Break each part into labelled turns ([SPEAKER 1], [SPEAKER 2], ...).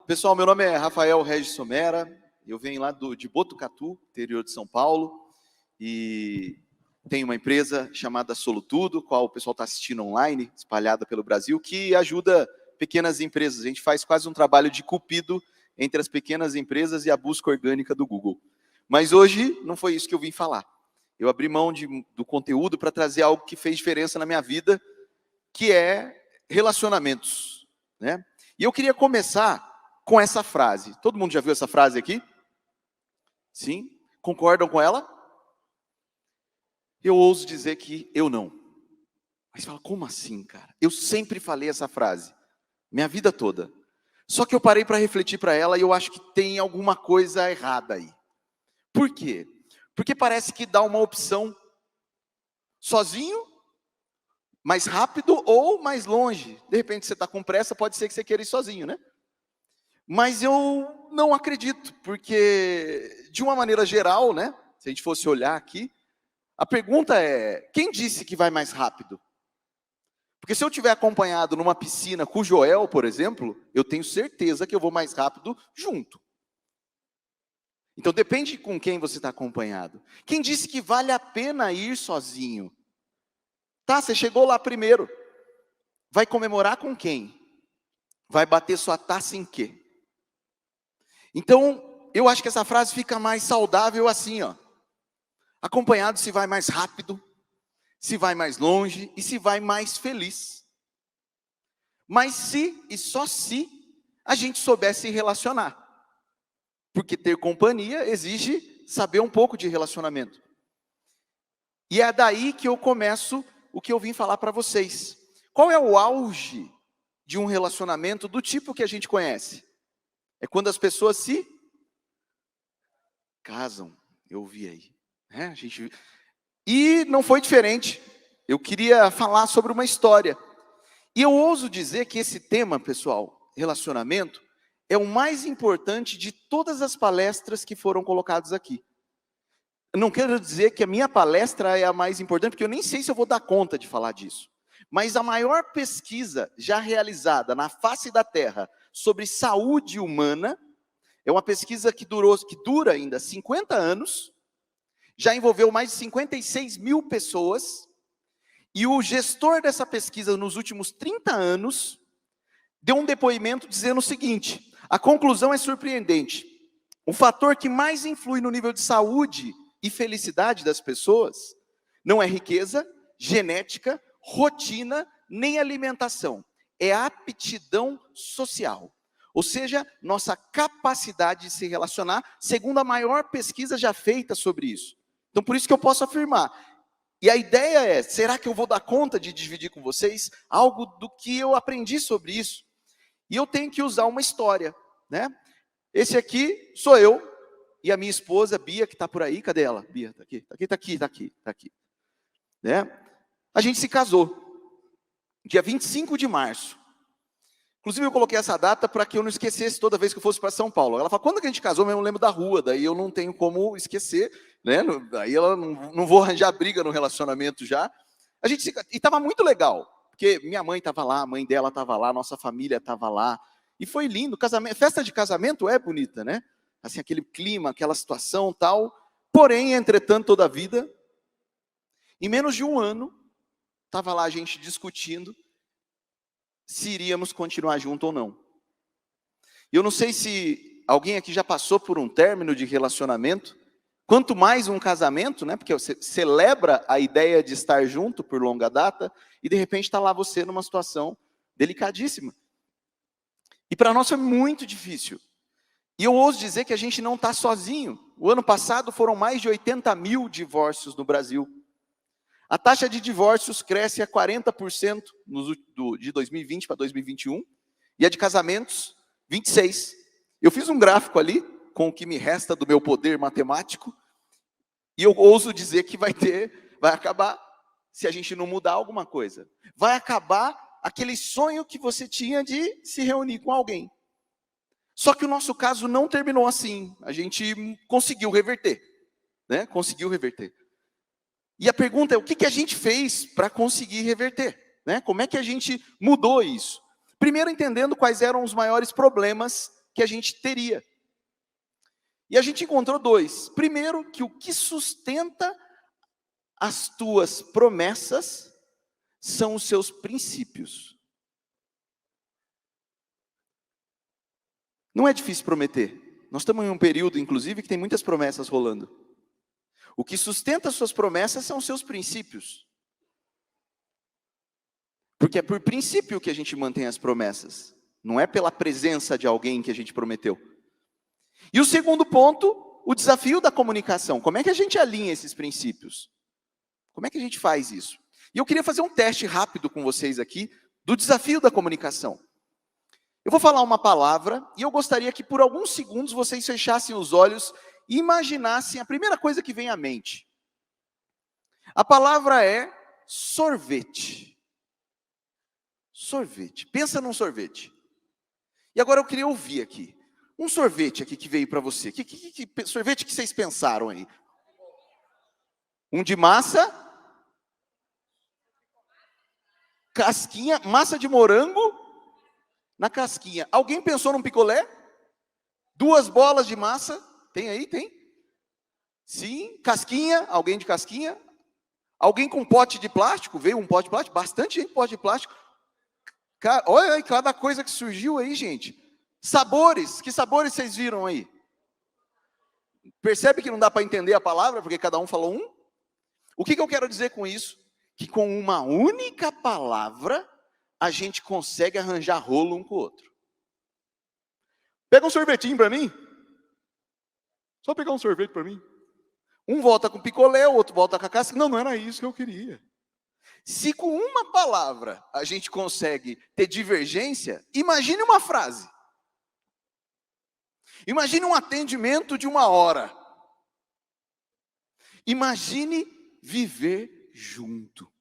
[SPEAKER 1] Pessoal, meu nome é Rafael Regis Somera, eu venho lá de Botucatu, interior de São Paulo, e tenho uma empresa chamada Solutudo, qual o pessoal está assistindo online, espalhada pelo Brasil, que ajuda pequenas empresas. A gente faz quase um trabalho de cupido entre as pequenas empresas e a busca orgânica do Google. Mas hoje não foi isso que eu vim falar. Eu abri mão do conteúdo para trazer algo que fez diferença na minha vida, que é relacionamentos, né? E eu queria começar com essa frase. Todo mundo já viu essa frase aqui? Sim? Concordam com ela? Eu ouso dizer que eu não. Mas fala, como assim, cara? Eu sempre falei essa frase, minha vida toda. Só que eu parei para refletir para ela e eu acho que tem alguma coisa errada aí. Por quê? Porque parece que dá uma opção sozinho, mais rápido ou mais longe. De repente você está com pressa, pode ser que você queira ir sozinho, né? Mas eu não acredito, porque de uma maneira geral, né? Se a gente fosse olhar aqui, a pergunta é, quem disse que vai mais rápido? Porque se eu estiver acompanhado numa piscina com o Joel, por exemplo, eu tenho certeza que eu vou mais rápido junto. Então depende com quem você está acompanhado. Quem disse que vale a pena ir sozinho? Tá, você chegou lá primeiro. Vai comemorar com quem? Vai bater sua taça em quê? Então, eu acho que essa frase fica mais saudável assim, ó. Acompanhado se vai mais rápido, se vai mais longe e se vai mais feliz. Mas se, e só se, a gente soubesse se relacionar. Porque ter companhia exige saber um pouco de relacionamento. E é daí que eu começo o que eu vim falar para vocês. Qual é o auge de um relacionamento do tipo que a gente conhece? É quando as pessoas se casam, eu vi aí. Né? E não foi diferente. Eu queria falar sobre uma história. E eu ouso dizer que esse tema, pessoal, relacionamento, é o mais importante de todas as palestras que foram colocadas aqui. Eu não quero dizer que a minha palestra é a mais importante, porque eu nem sei se eu vou dar conta de falar disso. Mas a maior pesquisa já realizada na face da Terra sobre saúde humana é uma pesquisa que dura ainda 50 anos, já envolveu mais de 56 mil pessoas, e o gestor dessa pesquisa nos últimos 30 anos deu um depoimento dizendo o seguinte: a conclusão é surpreendente. O fator que mais influi no nível de saúde e felicidade das pessoas não é riqueza, genética, rotina, nem alimentação. É a aptidão social. Ou seja, nossa capacidade de se relacionar, segundo a maior pesquisa já feita sobre isso. Então, por isso que eu posso afirmar. E a ideia é, será que eu vou dar conta de dividir com vocês algo do que eu aprendi sobre isso? E eu tenho que usar uma história, né? Esse aqui sou eu e a minha esposa, Bia, que está por aí. Cadê ela? Bia, está aqui, está aqui, está aqui, está aqui, está aqui. Né? A gente se casou, dia 25 de março. Inclusive, eu coloquei essa data para que eu não esquecesse toda vez que eu fosse para São Paulo. Ela fala, quando que a gente casou? Eu não lembro da rua, daí eu não tenho como esquecer, né? Daí ela não vou arranjar briga no relacionamento já. E estava muito legal, porque minha mãe estava lá, a mãe dela estava lá, nossa família estava lá. E foi lindo, festa de casamento é bonita, né? Assim, aquele clima, aquela situação tal. Porém, entretanto, toda a vida, em menos de um ano, estava lá a gente discutindo se iríamos continuar junto ou não. E eu não sei se alguém aqui já passou por um término de relacionamento, quanto mais um casamento, né? Porque você celebra a ideia de estar junto por longa data, e de repente está lá você numa situação delicadíssima. E para nós foi muito difícil. E eu ouso dizer que a gente não está sozinho. O ano passado foram mais de 80 mil divórcios no Brasil. A taxa de divórcios cresce a 40% de 2020 para 2021, e a de casamentos, 26%. Eu fiz um gráfico ali, com o que me resta do meu poder matemático, e eu ouso dizer que vai acabar, se a gente não mudar alguma coisa. Vai acabar aquele sonho que você tinha de se reunir com alguém. Só que o nosso caso não terminou assim, a gente conseguiu reverter, né? Conseguiu reverter. E a pergunta é, o que a gente fez para conseguir reverter? Né? Como é que a gente mudou isso? Primeiro, entendendo quais eram os maiores problemas que a gente teria. E a gente encontrou dois. Primeiro, que o que sustenta as tuas promessas são os seus princípios. Não é difícil prometer. Nós estamos em um período, inclusive, que tem muitas promessas rolando. O que sustenta as suas promessas são os seus princípios. Porque é por princípio que a gente mantém as promessas. Não é pela presença de alguém que a gente prometeu. E o segundo ponto, o desafio da comunicação. Como é que a gente alinha esses princípios? Como é que a gente faz isso? E eu queria fazer um teste rápido com vocês aqui, do desafio da comunicação. Eu vou falar uma palavra, e eu gostaria que por alguns segundos vocês fechassem os olhos e imaginassem a primeira coisa que vem à mente. A palavra é sorvete. Sorvete. Pensa num sorvete. E agora eu queria ouvir aqui. Um sorvete aqui que veio para você. Que sorvete que vocês pensaram aí? Um de massa? Casquinha? Massa de morango? Na casquinha. Alguém pensou num picolé? 2 bolas de massa? Tem aí? Tem? Sim. Casquinha? Alguém de casquinha? Alguém com pote de plástico? Veio um pote de plástico? Bastante gente com pote de plástico. Olha aí cada coisa que surgiu aí, gente. Sabores. Que sabores vocês viram aí? Percebe que não dá para entender a palavra, porque cada um falou um? O que eu quero dizer com isso? Que com uma única palavra, a gente consegue arranjar rolo um com o outro. Pega um sorvetinho para mim. Só pegar um sorvete para mim. Um volta com picolé, o outro volta com a casca. Não era isso que eu queria. Se com uma palavra a gente consegue ter divergência, imagine uma frase. Imagine um atendimento de 1 hora. Imagine viver junto.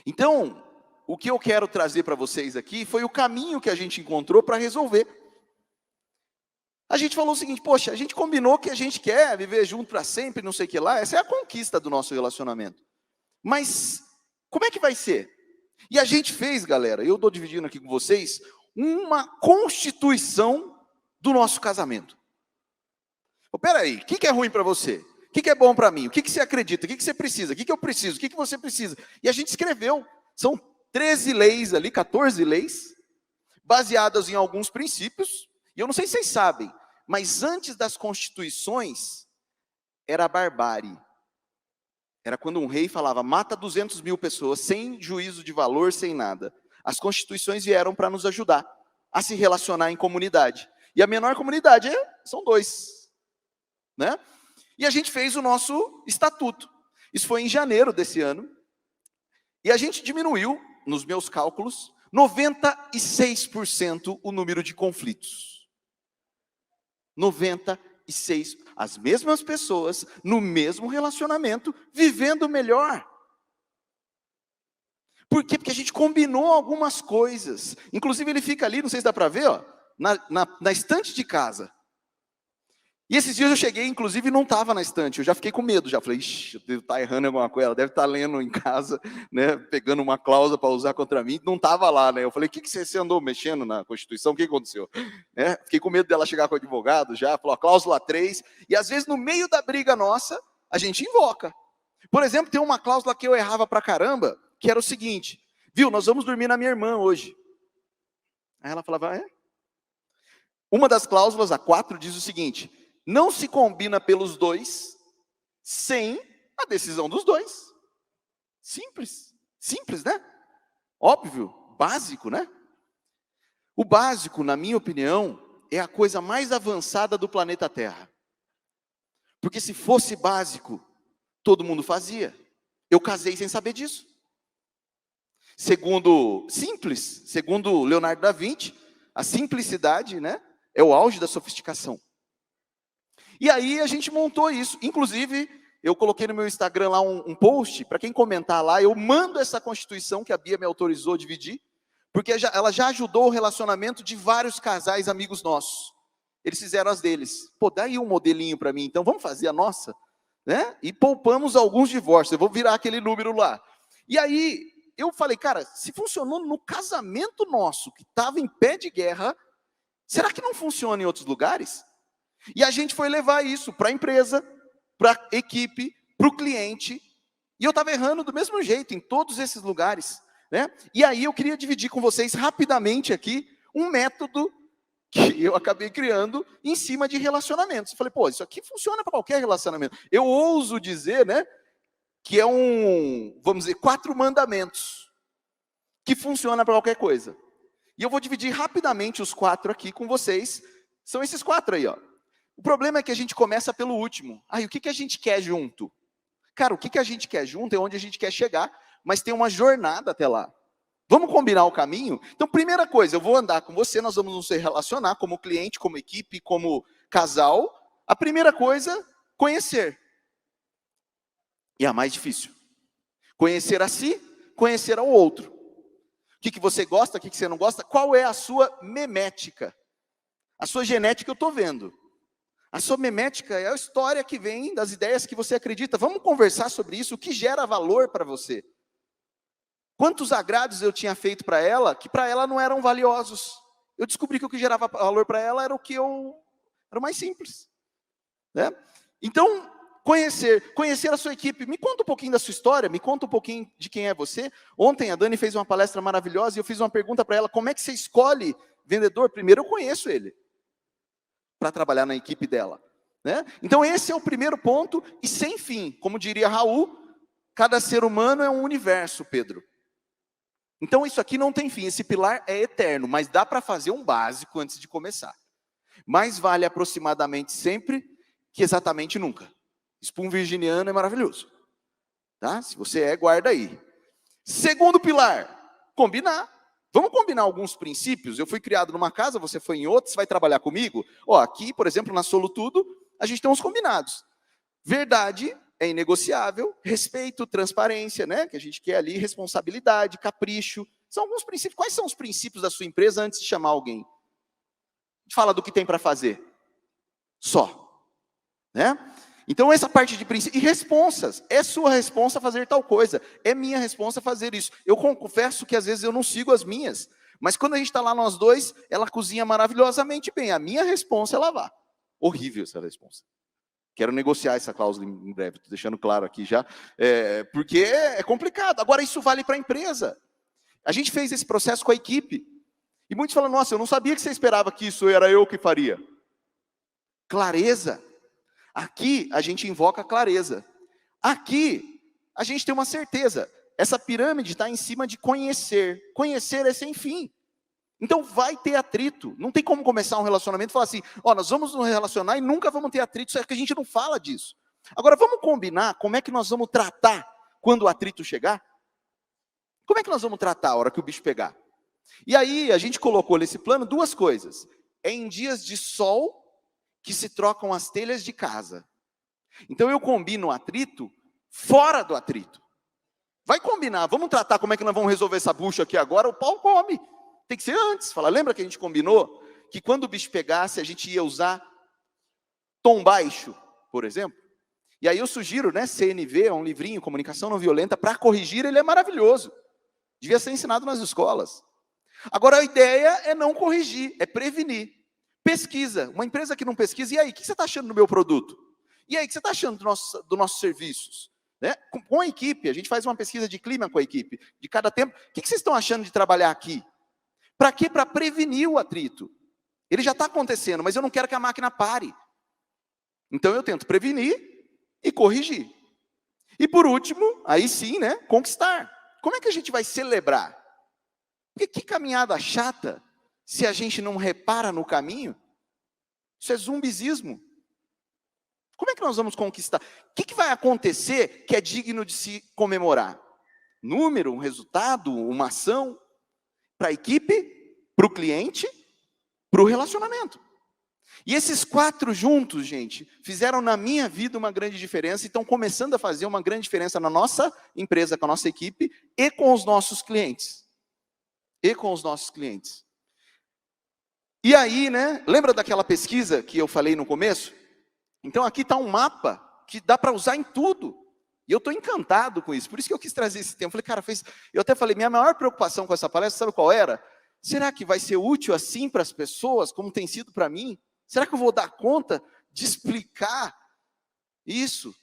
[SPEAKER 1] Então, o que eu quero trazer para vocês aqui foi o caminho que a gente encontrou para resolver. A gente falou o seguinte, poxa, a gente combinou que a gente quer viver junto para sempre, não sei o que lá, essa é a conquista do nosso relacionamento. Mas, como é que vai ser? E a gente fez, galera, eu estou dividindo aqui com vocês, uma constituição do nosso casamento. Peraí, o que é ruim para você? O que é bom para mim? O que você acredita? O que você precisa? O que eu preciso? O que você precisa? E a gente escreveu, são 13 leis ali, 14 leis, baseadas em alguns princípios, e eu não sei se vocês sabem, mas antes das constituições, era a barbárie. Era quando um rei falava, mata 200.000 pessoas, sem juízo de valor, sem nada. As constituições vieram para nos ajudar a se relacionar em comunidade. E a menor comunidade são 2. Né? E a gente fez o nosso estatuto. Isso foi em janeiro desse ano. E a gente diminuiu, nos meus cálculos, 96% o número de conflitos. 96%. As mesmas pessoas, no mesmo relacionamento, vivendo melhor. Por quê? Porque a gente combinou algumas coisas. Inclusive ele fica ali, não sei se dá para ver, ó, na estante de casa. E esses dias eu cheguei, inclusive, e não estava na estante. Eu já fiquei com medo, já falei, ixi, eu devo estar errando em alguma coisa. Ela deve estar lendo em casa, né, pegando uma cláusula para usar contra mim. Não estava lá, né? Eu falei, o que você andou mexendo na Constituição? O que aconteceu? Fiquei com medo dela chegar com o advogado já, falou, cláusula 3. E às vezes, no meio da briga nossa, a gente invoca. Por exemplo, tem uma cláusula que eu errava pra caramba, que era o seguinte, viu, nós vamos dormir na minha irmã hoje. Aí ela falava, é? Uma das cláusulas, a 4, diz o seguinte, não se combina pelos 2 sem a decisão dos 2. Simples. Simples, né? Óbvio, básico, né? O básico, na minha opinião, é a coisa mais avançada do planeta Terra. Porque se fosse básico, todo mundo fazia. Eu casei sem saber disso. Segundo Leonardo da Vinci, a simplicidade, né, é o auge da sofisticação. E aí a gente montou isso. Inclusive, eu coloquei no meu Instagram lá um post, para quem comentar lá, eu mando essa Constituição que a Bia me autorizou a dividir, porque ela já ajudou o relacionamento de vários casais amigos nossos. Eles fizeram as deles. Pô, dá aí um modelinho para mim, então vamos fazer a nossa? Né? E poupamos alguns divórcios, eu vou virar aquele número lá. E aí, eu falei, cara, se funcionou no casamento nosso, que estava em pé de guerra, Será que não funciona em outros lugares? E a gente foi levar isso para a empresa, para a equipe, para o cliente, e eu estava errando do mesmo jeito em todos esses lugares, né? E aí eu queria dividir com vocês rapidamente aqui um método que eu acabei criando em cima de relacionamentos. Eu falei, pô, isso aqui funciona para qualquer relacionamento. Eu ouso dizer, né, que é vamos dizer, 4 mandamentos que funciona para qualquer coisa. E eu vou dividir rapidamente os 4 aqui com vocês. São esses 4 aí, ó. O problema é que a gente começa pelo último. E o que a gente quer junto? Cara, o que a gente quer junto é onde a gente quer chegar, mas tem uma jornada até lá. Vamos combinar o caminho? Então, primeira coisa, eu vou andar com você, nós vamos nos relacionar como cliente, como equipe, como casal. A primeira coisa, conhecer. E a mais difícil. Conhecer a si, conhecer ao outro. O que você gosta, o que você não gosta, qual é a sua memética. A sua genética eu estou vendo. A sua memética é a história que vem das ideias que você acredita. Vamos conversar sobre isso, o que gera valor para você. Quantos agrados eu tinha feito para ela, que para ela não eram valiosos. Eu descobri que o que gerava valor para ela era era o mais simples. Né? Então, conhecer a sua equipe. Me conta um pouquinho da sua história, me conta um pouquinho de quem é você. Ontem a Dani fez uma palestra maravilhosa e eu fiz uma pergunta para ela, como é que você escolhe vendedor? Primeiro eu conheço ele, para trabalhar na equipe dela. Né? Então esse é o primeiro ponto, e sem fim, como diria Raul, cada ser humano é um universo, Pedro. Então isso aqui não tem fim, esse pilar é eterno, mas dá para fazer um básico antes de começar. Mais vale aproximadamente sempre que exatamente nunca. Espum virginiano é maravilhoso. Tá? Se você guarda aí. Segundo pilar, combinar. Vamos combinar alguns princípios? Eu fui criado numa casa, você foi em outra, você vai trabalhar comigo? Aqui, por exemplo, na Solutudo, a gente tem uns combinados. Verdade é inegociável, respeito, transparência, né? Que a gente quer ali, responsabilidade, capricho. São alguns princípios. Quais são os princípios da sua empresa antes de chamar alguém? Fala do que tem para fazer. Só. Né? Então essa parte de princípios. E responsas. É sua responsa fazer tal coisa. É minha responsa fazer isso. Eu confesso que às vezes eu não sigo as minhas. Mas quando a gente está lá nós dois, ela cozinha maravilhosamente bem. A minha responsa é lavar. Horrível essa responsa. Quero negociar essa cláusula em breve, estou deixando claro aqui já, porque é complicado. Agora, isso vale para a empresa. A gente fez esse processo com a equipe. E muitos falam, nossa, eu não sabia que você esperava que isso era eu que faria. Clareza. Aqui, a gente invoca clareza. Aqui, a gente tem uma certeza. Essa pirâmide está em cima de conhecer. Conhecer é sem fim. Então vai ter atrito. Não tem como começar um relacionamento e falar assim, nós vamos nos relacionar e nunca vamos ter atrito. Só que a gente não fala disso. Agora vamos combinar como é que nós vamos tratar quando o atrito chegar? Como é que nós vamos tratar a hora que o bicho pegar? E aí a gente colocou nesse plano 2 coisas. É em dias de sol que se trocam as telhas de casa. Então eu combino o atrito fora do atrito. Vai combinar, vamos tratar como é que nós vamos resolver essa bucha aqui agora, o pau come. Tem que ser antes. Lembra que a gente combinou que quando o bicho pegasse, a gente ia usar tom baixo, por exemplo? E aí eu sugiro, né, CNV, é um livrinho, Comunicação Não Violenta, para corrigir, ele é maravilhoso. Devia ser ensinado nas escolas. Agora a ideia é não corrigir, é prevenir. Pesquisa. Uma empresa que não pesquisa, e aí, o que você está achando do meu produto? E aí, o que você está achando dos nossos serviços? Né? Com a equipe, a gente faz uma pesquisa de clima com a equipe, de cada tempo. O que vocês estão achando de trabalhar aqui? Para quê? Para prevenir o atrito. Ele já está acontecendo, mas eu não quero que a máquina pare. Então eu tento prevenir e corrigir. E por último, aí sim, né, conquistar. Como é que a gente vai celebrar? Porque que caminhada chata, se a gente não repara no caminho? Isso é zumbizismo. Como é que nós vamos conquistar? O que vai acontecer que é digno de se comemorar? Número, um resultado, uma ação? Para a equipe, para o cliente, para o relacionamento. E esses 4 juntos, gente, fizeram na minha vida uma grande diferença e estão começando a fazer uma grande diferença na nossa empresa, com a nossa equipe e com os nossos clientes. E aí, né, lembra daquela pesquisa que eu falei no começo? Então aqui está um mapa que dá para usar em tudo. E eu estou encantado com isso, por isso que eu quis trazer esse tema. Eu falei, cara, eu até falei, minha maior preocupação com essa palestra, sabe qual era? Será que vai ser útil assim para as pessoas, como tem sido para mim? Será que eu vou dar conta de explicar isso?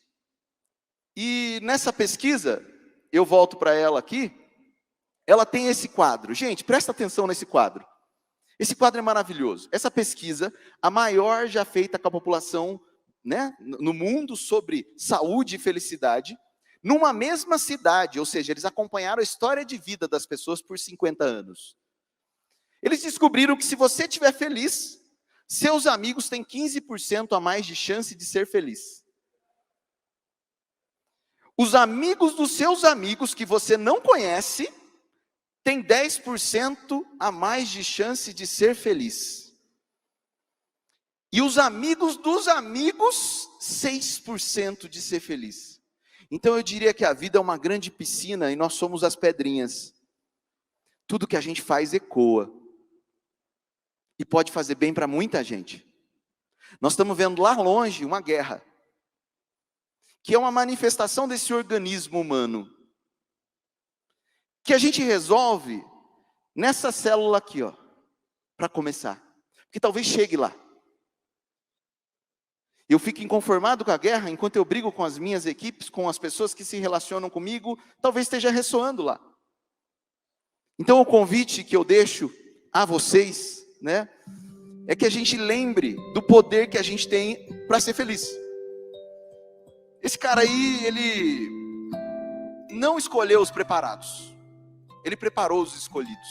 [SPEAKER 1] E nessa pesquisa, eu volto para ela aqui, ela tem esse quadro. Gente, presta atenção nesse quadro. Esse quadro é maravilhoso. Essa pesquisa, a maior já feita com a população, né, no mundo sobre saúde e felicidade, numa mesma cidade, ou seja, eles acompanharam a história de vida das pessoas por 50 anos. Eles descobriram que se você estiver feliz, seus amigos têm 15% a mais de chance de ser feliz. Os amigos dos seus amigos que você não conhece têm 10% a mais de chance de ser feliz. E os amigos dos amigos, 6% de ser feliz. Então eu diria que a vida é uma grande piscina e nós somos as pedrinhas. Tudo que a gente faz ecoa. E pode fazer bem para muita gente. Nós estamos vendo lá longe uma guerra, que é uma manifestação desse organismo humano, que a gente resolve nessa célula aqui, ó, para começar. Porque talvez chegue lá. Eu fico inconformado com a guerra, enquanto eu brigo com as minhas equipes, com as pessoas que se relacionam comigo, talvez esteja ressoando lá. Então o convite que eu deixo a vocês, né, é que a gente lembre do poder que a gente tem para ser feliz. Esse cara aí, ele não escolheu os preparados. Ele preparou os escolhidos.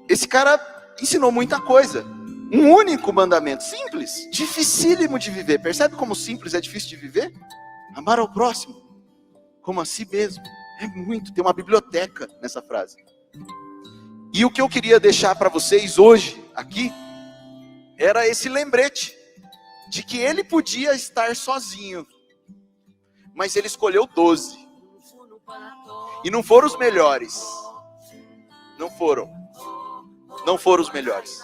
[SPEAKER 1] Esse cara ensinou muita coisa. Um único mandamento, simples, dificílimo de viver. Percebe como simples é difícil de viver? Amar ao próximo, como a si mesmo. É muito, tem uma biblioteca nessa frase. E o que eu queria deixar para vocês hoje, aqui, era esse lembrete, de que ele podia estar sozinho, mas ele escolheu 12. E não foram os melhores. Não foram os melhores.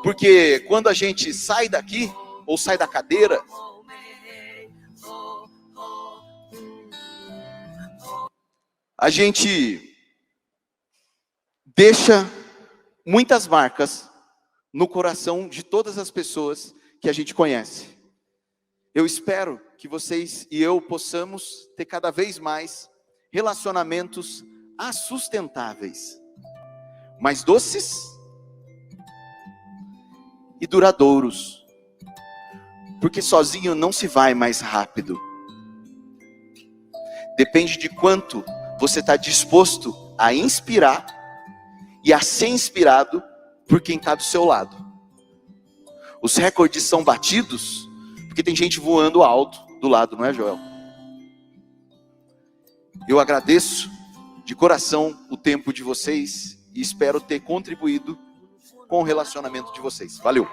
[SPEAKER 1] Porque quando a gente sai daqui, ou sai da cadeira, a gente deixa muitas marcas no coração de todas as pessoas que a gente conhece. Eu espero que vocês e eu possamos ter cada vez mais relacionamentos sustentáveis, mais doces e duradouros, porque sozinho não se vai mais rápido. Depende de quanto você está disposto a inspirar e a ser inspirado por quem está do seu lado. Os recordes são batidos porque tem gente voando alto do lado, não é, Joel? Eu agradeço de coração o tempo de vocês e espero ter contribuído com o relacionamento de vocês. Valeu!